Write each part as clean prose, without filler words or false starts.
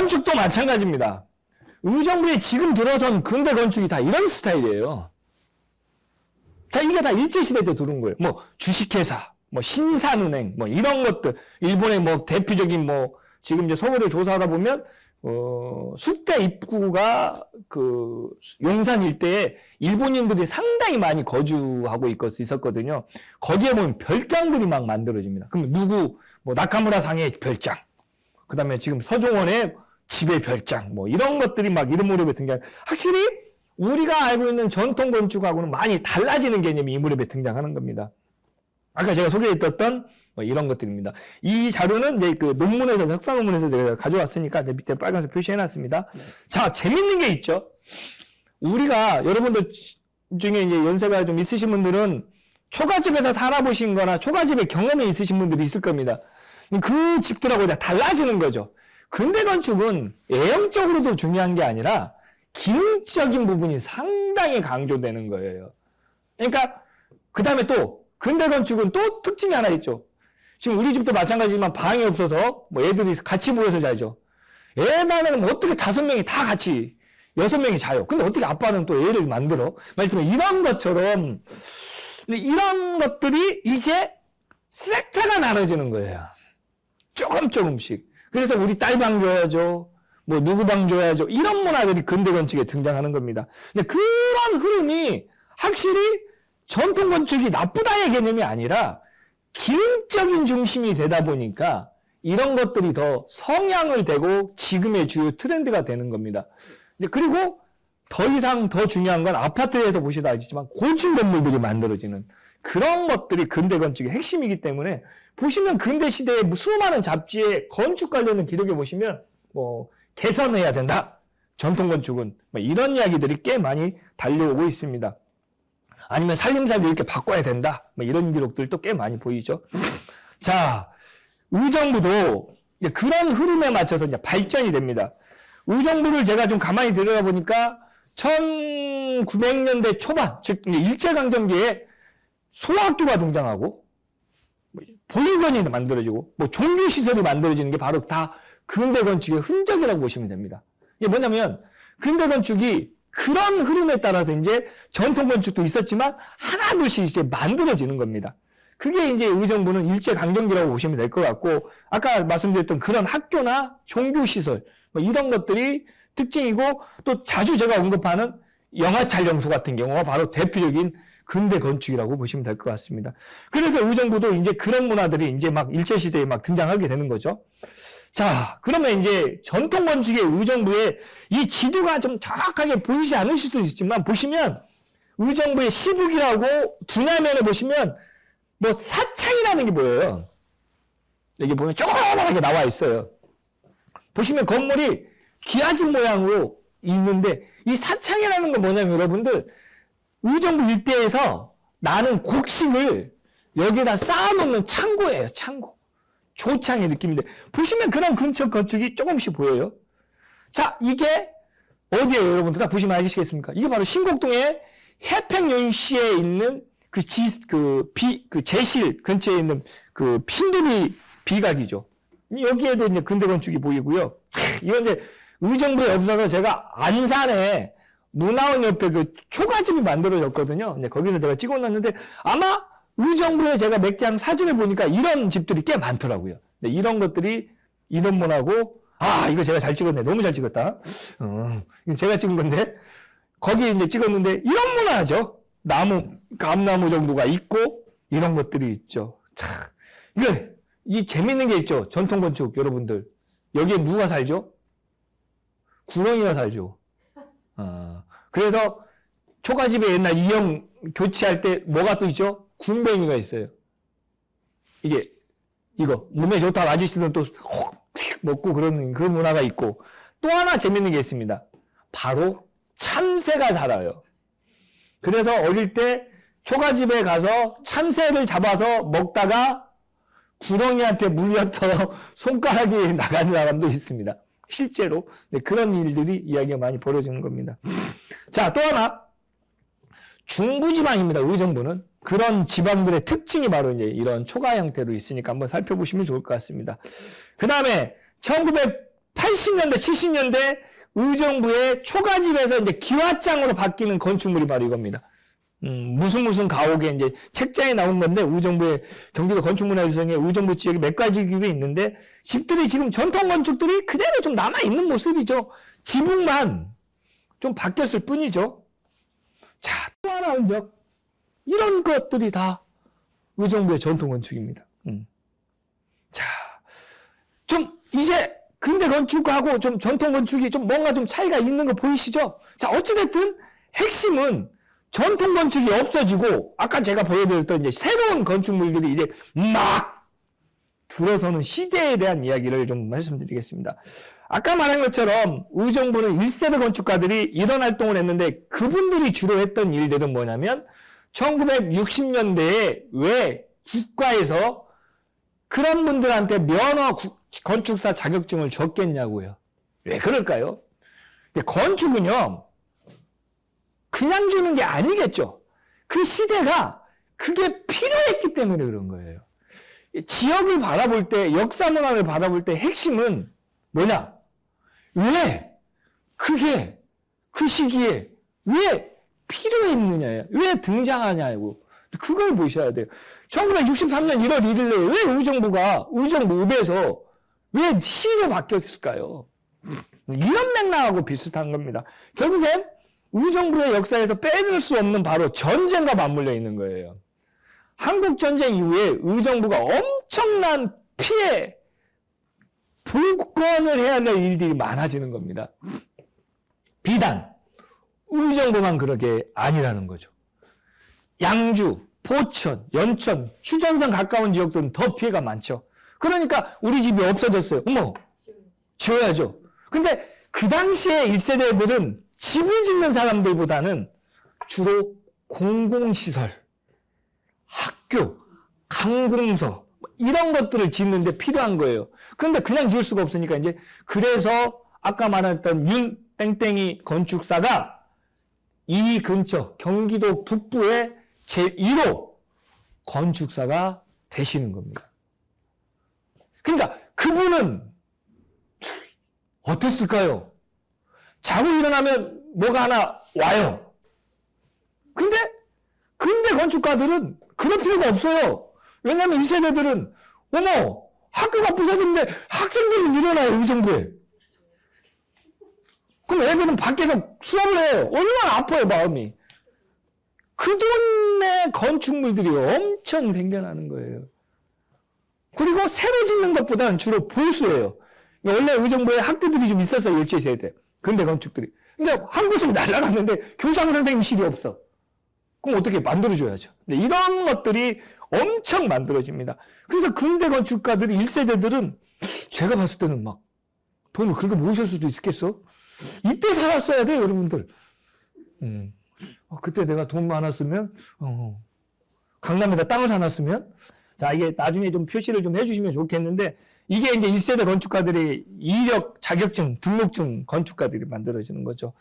건축도 마찬가지입니다. 의정부에 지금 들어선 근대 건축이 다 이런 스타일이에요. 자, 이게 다 일제시대 때 들어온 거예요. 뭐, 주식회사, 뭐, 신산은행, 뭐, 이런 것들. 일본의 뭐, 대표적인 뭐, 지금 이제 서울에 조사하다 보면, 숙대 입구가 그, 용산 일대에 일본인들이 상당히 많이 거주하고 있었거든요. 거기에 보면 별장들이 막 만들어집니다. 그럼 뭐, 나카무라 상의 별장. 그 다음에 지금 서종원의 집의 별장. 뭐, 이런 것들이 막 이름 무렵에 등장. 확실히, 우리가 알고 있는 전통 건축하고는 많이 달라지는 개념이 이 무렵에 등장하는 겁니다. 아까 제가 소개했던 뭐 이런 것들입니다. 이 자료는 이제 그 논문에서, 석사 논문에서 제가 가져왔으니까 밑에 빨간색 표시해놨습니다. 자, 재밌는 게 있죠. 우리가 여러분들 중에 이제 연세가 좀 있으신 분들은 초가집에서 살아보신 거나 초가집에 경험이 있으신 분들이 있을 겁니다. 그 집들하고 다 달라지는 거죠. 근대 건축은 외형적으로도 중요한 게 아니라 기능적인 부분이 상당히 강조되는 거예요. 그러니까 그 다음에 또 근대 건축은 또 특징이 하나 있죠. 지금 우리 집도 마찬가지지만 방이 없어서 뭐 애들이 같이 모여서 자죠. 애만은 뭐 어떻게 5명이 다 같이 6명이 자요. 근데 어떻게 아빠는 또 애를 만들어? 말 들면 이런 것처럼 이런 것들이 이제 섹터가 나눠지는 거예요. 조금씩. 그래서 우리 딸 방 줘야죠. 뭐 누구 방 줘야죠. 이런 문화들이 근대 건축에 등장하는 겁니다. 근데 그런 흐름이 확실히 전통 건축이 나쁘다의 개념이 아니라 기능적인 중심이 되다 보니까 이런 것들이 더 성향을 대고 지금의 주요 트렌드가 되는 겁니다. 그리고 더 이상 더 중요한 건 아파트에서 보시다 알겠지만 고층 건물들이 만들어지는 그런 것들이 근대 건축의 핵심이기 때문에 보시면 근대 시대의 수많은 잡지에 건축 관련된 기록에 보시면 뭐 개선해야 된다. 전통 건축은 뭐 이런 이야기들이 꽤 많이 달려오고 있습니다. 아니면 살림살이 이렇게 바꿔야 된다. 뭐 이런 기록들도 꽤 많이 보이죠. 자, 의정부도 이제 그런 흐름에 맞춰서 이제 발전이 됩니다. 의정부를 제가 좀 가만히 들여다보니까 1900년대 초반, 즉 일제강점기에 소학교가 등장하고 보육원이 만들어지고 뭐 종교시설이 만들어지는 게 바로 다 근대 건축의 흔적이라고 보시면 됩니다. 이게 뭐냐면 근대 건축이 그런 흐름에 따라서 이제 전통 건축도 있었지만 하나둘씩 이제 만들어지는 겁니다. 그게 이제 의정부는 일제강점기라고 보시면 될 것 같고 아까 말씀드렸던 그런 학교나 종교시설 뭐 이런 것들이 특징이고 또 자주 제가 언급하는 영화 촬영소 같은 경우가 바로 대표적인 근대 건축이라고 보시면 될 것 같습니다. 그래서 의정부도 이제 그런 문화들이 이제 막 일제시대에 막 등장하게 되는 거죠. 자, 그러면 이제 전통 건축의 의정부에 이 지도가 좀 정확하게 보이지 않으실 수도 있지만 보시면 의정부의 시북이라고 두나면에 보시면 뭐 사창이라는 게 보여요. 여기 보면 조그맣게 나와 있어요. 보시면 건물이 기아집 모양으로 있는데 이 사창이라는 건 뭐냐면 여러분들 의정부 일대에서 나는 곡식을 여기다 쌓아놓는 창고예요. 창고. 조창의 느낌인데 보시면 그런 근처 건축이 조금씩 보여요. 자, 이게 어디예요? 여러분들 다 보시면 알겠습니까? 이게 바로 신곡동의 해평연시에 있는 그 제실 근처에 있는 그 핀두리 비각이죠. 여기에도 이제 근대 건축이 보이고요. 이건 이제 의정부에 없어서 제가 안산에 문화원 옆에 그 초가집이 만들어졌거든요. 이제 거기서 제가 찍어놨는데 아마 의정부에 제가 몇 개 한 사진을 보니까 이런 집들이 꽤 많더라고요. 이런 것들이 인원문하고 이거 제가 잘 찍었네. 너무 잘 찍었다. 제가 찍은 건데 거기 이제 찍었는데 이런 문화죠. 감나무 정도가 있고 이런 것들이 있죠. 참, 이 재밌는 게 있죠. 전통 건축 여러분들 여기에 누가 살죠? 구렁이가 살죠. 그래서 초가집에 옛날 이형 교체할 때 뭐가 또 있죠? 군뱅이가 있어요. 이거 몸에 좋다 아저씨들은 또 혹 먹고 그러는 그 문화가 있고 또 하나 재밌는 게 있습니다. 바로 참새가 살아요. 그래서 어릴 때 초가집에 가서 참새를 잡아서 먹다가 구렁이한테 물려서 손가락이 나가는 사람도 있습니다. 실제로 그런 일들이 이야기가 많이 벌어지는 겁니다. 자, 또 하나 중부지방입니다. 의정부는 그런 지방들의 특징이 바로 이제 이런 초가 형태로 있으니까 한번 살펴보시면 좋을 것 같습니다. 그 다음에 80년대, 70년대 의정부의 초가집에서 이제 기와장으로 바뀌는 건축물이 바로 이겁니다. 무슨 가옥에 이제 책자에 나온 건데, 의정부의 경기도 건축문화유성에 의정부 지역에 몇 가지 집이 있는데, 집들이 지금 전통 건축들이 그대로 좀 남아있는 모습이죠. 지붕만 좀 바뀌었을 뿐이죠. 자, 또 하나 흔적. 이런 것들이 다 의정부의 전통 건축입니다. 자, 좀 이제 근대 건축하고 좀 전통 건축이 좀 뭔가 좀 차이가 있는 거 보이시죠? 자, 어찌됐든 핵심은 전통 건축이 없어지고, 아까 제가 보여드렸던 이제 새로운 건축물들이 이제 막 들어서는 시대에 대한 이야기를 좀 말씀드리겠습니다. 아까 말한 것처럼 의정부는 1세대 건축가들이 이런 활동을 했는데, 그분들이 주로 했던 일들은 뭐냐면 1960년대에 왜 국가에서 그런 분들한테 면허 건축사 자격증을 줬겠냐고요. 왜 그럴까요? 건축은요, 그냥 주는 게 아니겠죠. 그 시대가 그게 필요했기 때문에 그런 거예요. 지역을 바라볼 때, 역사 문화를 바라볼 때 핵심은 뭐냐? 왜 그게 그 시기에 왜 필요했느냐예요. 왜 등장하냐고. 그걸 보셔야 돼요. 1963년 1월 1일에 왜 의정부가 의정부읍에서 왜 시로 바뀌었을까요? 이런 맥락하고 비슷한 겁니다. 결국엔 의정부의 역사에서 빼놓을 수 없는 바로 전쟁과 맞물려 있는 거예요. 한국전쟁 이후에 의정부가 엄청난 피해, 복권을 해야 될 일들이 많아지는 겁니다. 비단 의정부만 그렇게 아니라는 거죠. 양주, 포천, 연천, 휴전선 가까운 지역들은 더 피해가 많죠. 그러니까 우리 집이 없어졌어요. 어머, 지어야죠. 근데 그 당시에 1세대들은 집을 짓는 사람들보다는 주로 공공시설, 학교, 강공서 이런 것들을 짓는데 필요한 거예요. 그런데 그냥 지을 수가 없으니까 이제 그래서 아까 말했던 윤 땡땡이 건축사가 이 근처 경기도 북부의 제1호 건축사가 되시는 겁니다. 그러니까 그분은 어땠을까요? 자고 일어나면 뭐가 하나 와요. 근데 건축가들은 그럴 필요가 없어요. 왜냐하면 1세대들은 어머, 학교가 부서졌는데 학생들은 일어나요, 의정부에. 그럼 애들은 밖에서 수업을 해요. 얼마나 아파요, 마음이. 그 동네 건축물들이 엄청 생겨나는 거예요. 그리고 새로 짓는 것보다는 주로 보수예요. 원래 의정부에 학교들이 좀 있었어요, 일제시대. 근대 건축들이. 근데 한 곳으로 날아갔는데 교장 선생님실이 없어. 그럼 어떻게 만들어줘야죠. 근데 이런 것들이 엄청 만들어집니다. 그래서 근대 건축가들이 1세대들은 제가 봤을 때는 막 돈을 그렇게 모으실 수도 있겠어? 이때 살았어야 돼요, 여러분들. 그때 내가 돈 많았으면, 강남에다 땅을 사놨으면, 자, 이게 나중에 좀 표시를 좀 해주시면 좋겠는데, 이게 이제 1세대 건축가들이 이력 자격증, 등록증 건축가들이 만들어지는 거죠.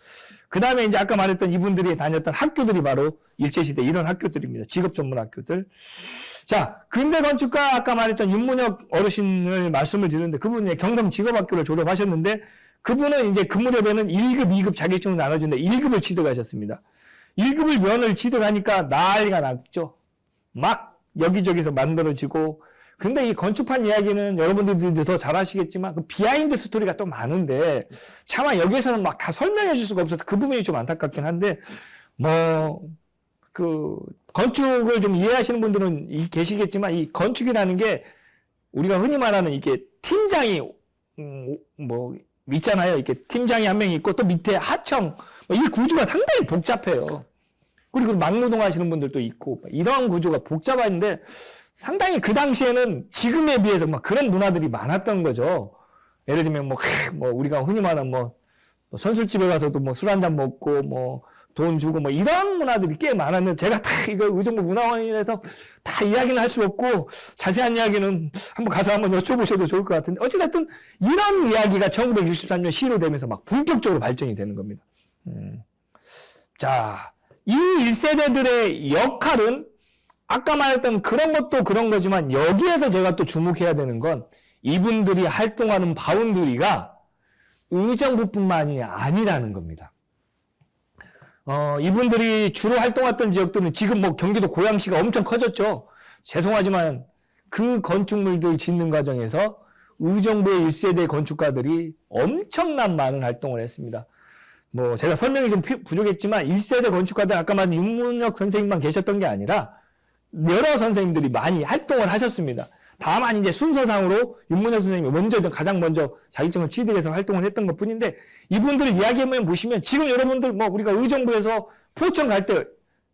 그 다음에 이제 아까 말했던 이분들이 다녔던 학교들이 바로 일제시대 이런 학교들입니다. 직업 전문 학교들. 자, 근대 건축가 아까 말했던 윤문혁 어르신을 말씀을 드렸는데, 그분이 경성 직업학교를 졸업하셨는데, 그분은 이제 그 무렵에는 1급, 2급 자격증을 나눠주는데 1급을 취득하셨습니다. 1급을 면을 취득하니까 난리가 났죠. 막 여기저기서 만들어지고. 근데 이 건축판 이야기는 여러분들도 더 잘 아시겠지만 그 비하인드 스토리가 또 많은데 차마 여기에서는 막 다 설명해 줄 수가 없어서 그 부분이 좀 안타깝긴 한데 건축을 좀 이해하시는 분들은 계시겠지만 이 건축이라는 게 우리가 흔히 말하는 이게 팀장이 있잖아요. 이렇게 팀장이 한 명이 있고 또 밑에 하청 이 구조가 상당히 복잡해요. 그리고 막노동 하시는 분들도 있고 이런 구조가 복잡한데 상당히 그 당시에는 지금에 비해서 막 그런 문화들이 많았던 거죠. 예를 들면 우리가 흔히 말하는 선술집에 가서도 술 한잔 먹고 돈 주고 이런 문화들이 꽤 많았는데 제가 다 이거 의정부 문화원에서 다 이야기는 할 수 없고 자세한 이야기는 한번 가서 한번 여쭤보셔도 좋을 것 같은데 어찌됐든 이런 이야기가 1963년 시로 되면서 막 본격적으로 발전이 되는 겁니다. 자, 이 1세대들의 역할은 아까 말했던 그런 것도 그런 거지만 여기에서 제가 또 주목해야 되는 건 이분들이 활동하는 바운드리가 의정부뿐만이 아니라는 겁니다. 이분들이 주로 활동했던 지역들은 지금 뭐 경기도 고양시가 엄청 커졌죠. 죄송하지만 그 건축물들 짓는 과정에서 의정부의 1세대 건축가들이 엄청난 많은 활동을 했습니다. 뭐 제가 설명이 좀 부족했지만 1세대 건축가들 아까 말한 윤문혁 선생님만 계셨던 게 아니라 여러 선생님들이 많이 활동을 하셨습니다. 다만 이제 순서상으로 윤문혁 선생님이 가장 먼저 자격증을 취득해서 활동을 했던 것 뿐인데 이분들 이야기만 보시면 지금 여러분들 뭐 우리가 의정부에서 포천 갈 때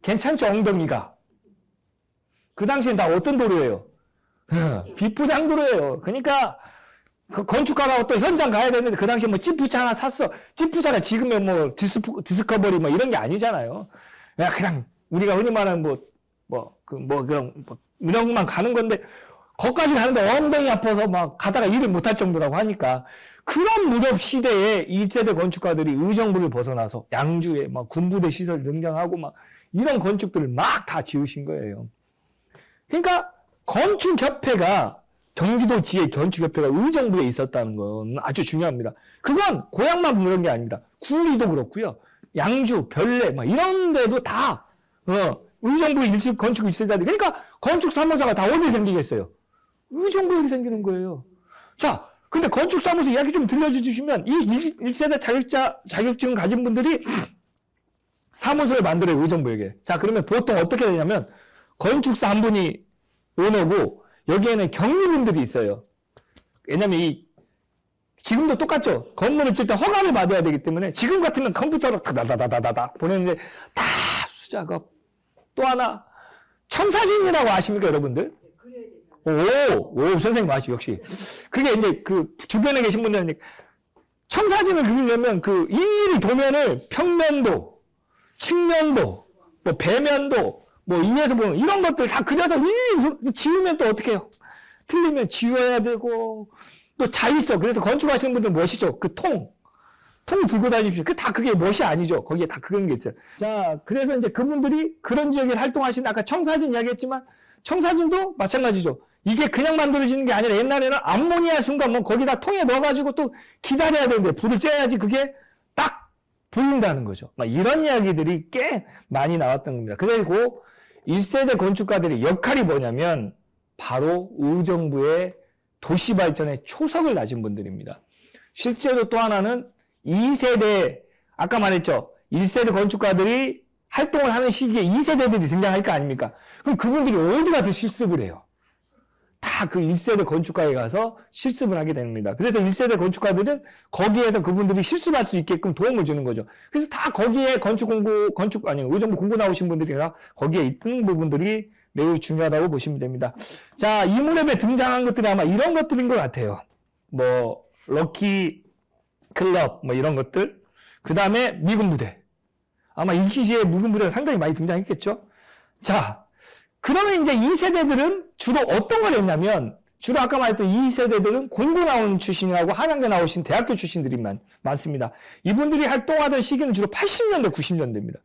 괜찮죠? 엉덩이가. 그 당시엔 다 어떤 도로예요? 비포장 도로예요. 그러니까 그 건축가라고 또 현장 가야 되는데 그 당시에 뭐 찌푸차 하나 샀어. 찌푸차가 지금의 뭐 디스커버리 뭐 이런 게 아니잖아요. 그냥 우리가 흔히 말하는 이런 것만 가는 건데 거기까지 가는데 엉덩이 아파서 막 가다가 일을 못할 정도라고 하니까 그런 무렵 시대에 1세대 건축가들이 의정부를 벗어나서 양주에 막 군부대 시설 등장하고 막 이런 건축들을 막 다 지으신 거예요. 그러니까 건축협회가 경기도 지역 건축협회가 의정부에 있었다는 건 아주 중요합니다. 그건 고향만 그런 게 아닙니다. 구리도 그렇고요. 양주, 별내 막 이런 데도 다 의정부 건축 1세대들 그러니까 건축사무소가 다 어디 생기겠어요? 의정부에 생기는 거예요. 자, 근데 건축사무소 이야기 좀 들려주시면 이 1세대 자격증 가진 분들이 사무소를 만들어요, 의정부에게. 자, 그러면 보통 어떻게 되냐면 건축사 한 분이 오너고 여기에는 경리분들이 있어요. 왜냐면 지금도 똑같죠. 건물을 질 때 허가를 받아야 되기 때문에 지금 같으면 컴퓨터로 다다다다다다 보내는데 다 수작업. 또 하나 청사진이라고 아십니까, 여러분들? 오, 선생님 아시죠, 역시. 그게 이제 그 주변에 계신 분들은 청사진을 그리려면 그 일일이 도면을 평면도, 측면도, 뭐 배면도, 뭐 위에서 보면 이런 것들 다 그려서 일일이 지우면 또 어떻게 해요? 틀리면 지워야 되고 또 자위서. 그래서 건축하시는 분들 멋이죠. 그 통 들고 다니십시오. 그게 멋이 아니죠. 거기에 다 그런 게 있어요. 자, 그래서 이제 그분들이 그런 지역에 활동하시는 아까 청사진 이야기했지만 청사진도 마찬가지죠. 이게 그냥 만들어지는 게 아니라 옛날에는 암모니아 순간 뭐 거기다 통에 넣어가지고 또 기다려야 되는데 불을 쬐야지 그게 딱 보인다는 거죠. 막 이런 이야기들이 꽤 많이 나왔던 겁니다. 그리고 1세대 건축가들의 역할이 뭐냐면 바로 의정부의 도시발전의 초석을 다진 분들입니다. 실제로 또 하나는 2세대, 아까 말했죠. 1세대 건축가들이 활동을 하는 시기에 2세대들이 등장할 거 아닙니까? 그럼 그분들이 어디 가서 실습을 해요? 다 그 1세대 건축가에 가서 실습을 하게 됩니다. 그래서 1세대 건축가들은 거기에서 그분들이 실습할 수 있게끔 도움을 주는 거죠. 그래서 다 거기에 의정부 공부 나오신 분들이라 거기에 있는 부분들이 매우 중요하다고 보시면 됩니다. 자, 이 무렵에 등장한 것들이 아마 이런 것들인 것 같아요. 뭐, 럭키 클럽, 뭐 이런 것들. 그 다음에 미군 부대. 아마 이 기시에 미군 부대가 상당히 많이 등장했겠죠. 자, 그러면 이제 2세대들은 주로 어떤 걸 했냐면, 주로 아까 말했던 2세대들은 공고 나온 출신이라고 한양대 나오신 대학교 출신들이 많습니다. 이분들이 활동하던 시기는 주로 80년대, 90년대입니다.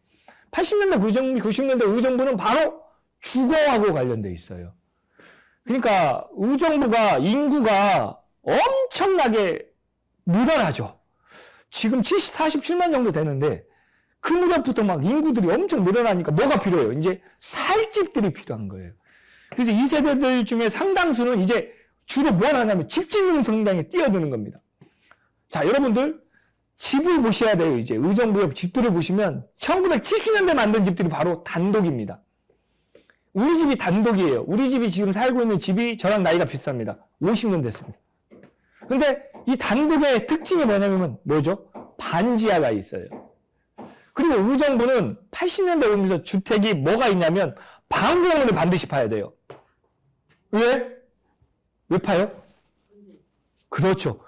80년대, 90년대 의정부는 바로 주거하고 관련돼 있어요. 그러니까 의정부가 인구가 엄청나게 늘어나죠. 지금 47만 정도 되는데 그 무렵부터 막 인구들이 엄청 늘어나니까 뭐가 필요해요? 이제 살 집들이 필요한 거예요. 그래서 2세대들 중에 상당수는 이제 주로 뭘 하냐면 집 짓는 성장에 뛰어드는 겁니다. 자, 여러분들 집을 보셔야 돼요. 이제 의정부의 집들을 보시면 1970년대 만든 집들이 바로 단독입니다. 우리 집이 단독이에요. 우리 집이 지금 살고 있는 집이 저랑 나이가 비슷합니다. 50년 됐습니다. 근데 이 단독의 특징이 뭐죠? 반지하가 있어요. 그리고 의정부는 80년대 오면서 주택이 뭐가 있냐면 방공호를 반드시 파야 돼요. 왜? 왜 파요? 그렇죠.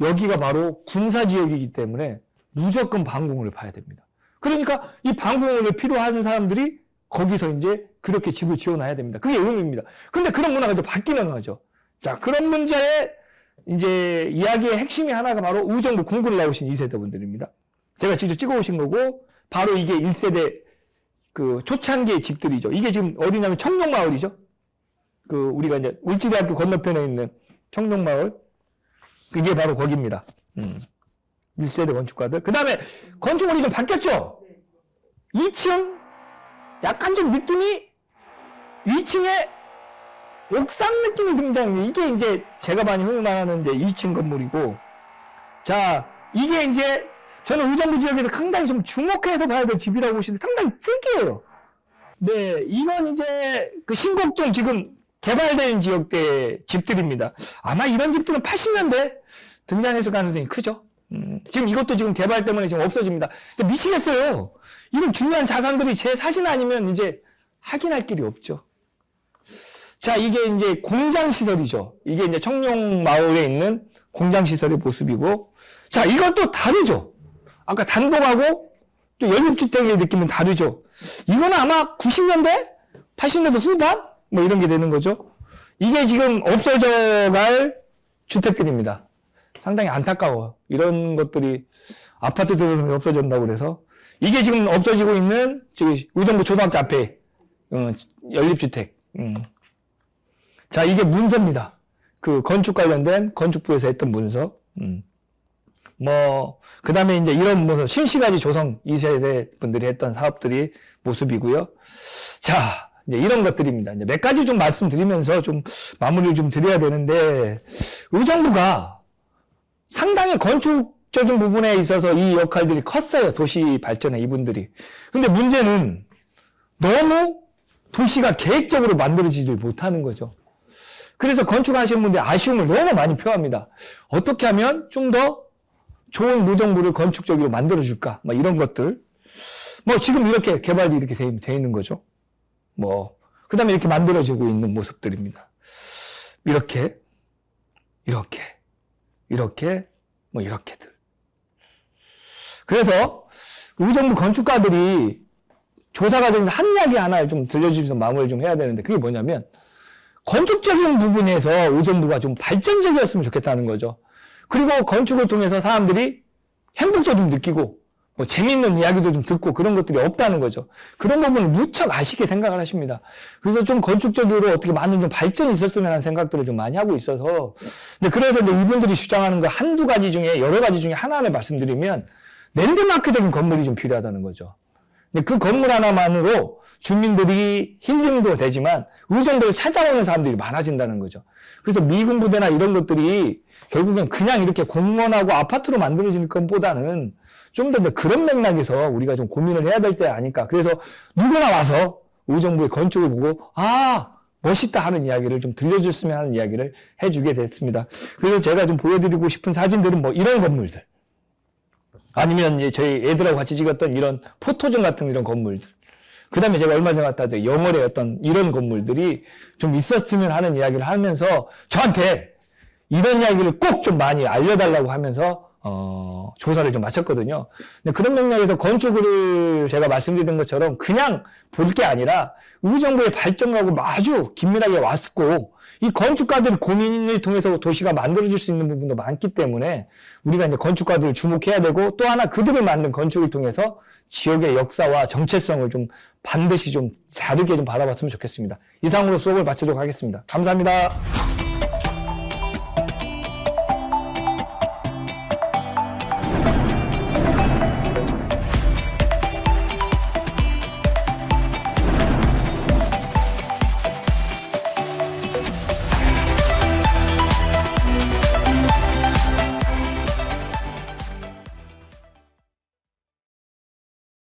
여기가 바로 군사지역이기 때문에 무조건 방공호를 파야 됩니다. 그러니까 이 방공호를 필요한 사람들이 거기서 이제 그렇게 집을 지어놔야 됩니다. 그게 의미입니다. 근데 그런 문화가 이제 바뀌는 거죠. 자, 그런 문제의 이제 이야기의 핵심이 하나가 바로 의정부 공부를 나오신 2세대 분들입니다. 제가 직접 찍어오신 거고, 바로 이게 1세대 그 초창기의 집들이죠. 이게 지금 어디냐면 청룡마을이죠. 그 우리가 이제 울지대학교 건너편에 있는 청룡마을. 그게 바로 거기입니다. 1세대 건축가들. 그 다음에 건축물이 좀 바뀌었죠? 2층, 약간 좀 느낌이 위층에 옥상 느낌이 등장해요. 이게 이제 제가 많이 흔히 말하는 이제 2층 건물이고, 자, 이게 이제 저는 의정부 지역에서 상당히 좀 주목해서 봐야 될 집이라고 보시는데 상당히 특이해요. 네, 이건 이제 그 신곡동 지금 개발된 지역대 집들입니다. 아마 이런 집들은 80년대 등장했을 가능성이 크죠. 지금 이것도 지금 개발 때문에 지금 없어집니다. 근데 미치겠어요. 이런 중요한 자산들이 제 사신 아니면 이제 확인할 길이 없죠. 자, 이게 이제 공장시설이죠. 이게 이제 청룡마을에 있는 공장시설의 모습이고, 자, 이것도 다르죠. 아까 단독하고 또 연립주택의 느낌은 다르죠. 이거는 아마 90년대? 80년대 후반? 뭐 이런 게 되는 거죠. 이게 지금 없어져갈 주택들입니다. 상당히 안타까워요. 이런 것들이 아파트 들어서면 없어진다고 그래서. 이게 지금 없어지고 있는 저기 의정부 초등학교 앞에 연립주택. 자, 이게 문서입니다. 그 건축 관련된 건축부에서 했던 문서. 그 다음에 이제 이런 문서, 심시가지 조성 2세대 분들이 했던 사업들이 모습이고요. 자, 이제 이런 것들입니다. 이제 몇 가지 좀 말씀드리면서 좀 마무리를 좀 드려야 되는데, 의정부가 상당히 건축적인 부분에 있어서 이 역할들이 컸어요. 도시 발전에 이분들이. 근데 문제는 너무 도시가 계획적으로 만들어지지 못하는 거죠. 그래서 건축하시는 분들이 아쉬움을 너무 많이 표합니다. 어떻게 하면 좀 더 좋은 무정부를 건축적으로 만들어줄까? 뭐 이런 것들. 뭐 지금 이렇게 개발이 이렇게 돼 있는 거죠. 그 다음에 이렇게 만들어지고 있는 모습들입니다. 이렇게, 이렇게들. 그래서 의정부 건축가들이 조사 과정에서 한 이야기 하나 좀 들려주면서 마무리를 좀 해야 되는데, 그게 뭐냐면, 건축적인 부분에서 의정부가 좀 발전적이었으면 좋겠다는 거죠. 그리고 건축을 통해서 사람들이 행복도 좀 느끼고, 재밌는 이야기도 좀 듣고 그런 것들이 없다는 거죠. 그런 부분을 무척 아쉽게 생각을 하십니다. 그래서 좀 건축적으로 어떻게 많은 좀 발전이 있었으면 하는 생각들을 좀 많이 하고 있어서. 근데 그래서 이제 이분들이 주장하는 거 한두 가지 중에, 여러 가지 중에 하나를 말씀드리면, 랜드마크적인 건물이 좀 필요하다는 거죠. 근데 그 건물 하나만으로 주민들이 힐링도 되지만 의정부를 찾아오는 사람들이 많아진다는 거죠. 그래서 미군 부대나 이런 것들이 결국엔 그냥 이렇게 공원하고 아파트로 만들어질 것보다는 좀 더 그런 맥락에서 우리가 좀 고민을 해야 될 때 아닐까. 그래서 누구나 와서 의정부의 건축을 보고 멋있다 하는 이야기를 좀 들려줬으면 하는 이야기를 해주게 됐습니다. 그래서 제가 좀 보여드리고 싶은 사진들은 이런 건물들, 아니면 이제 저희 애들하고 같이 찍었던 이런 포토존 같은 이런 건물들, 그 다음에 제가 얼마 전에 갔다 왔던 영월에 어떤 이런 건물들이 좀 있었으면 하는 이야기를 하면서 저한테 이런 이야기를 꼭 좀 많이 알려달라고 하면서 조사를 좀 마쳤거든요. 근데 그런 맥락에서 건축을 제가 말씀드린 것처럼 그냥 볼 게 아니라 의정부의 발전하고 아주 긴밀하게 왔고, 이 건축가들 고민을 통해서 도시가 만들어질 수 있는 부분도 많기 때문에 우리가 이제 건축가들을 주목해야 되고, 또 하나 그들을 만든 건축을 통해서 지역의 역사와 정체성을 좀 반드시 좀 다르게 좀 바라봤으면 좋겠습니다. 이상으로 수업을 마치도록 하겠습니다. 감사합니다.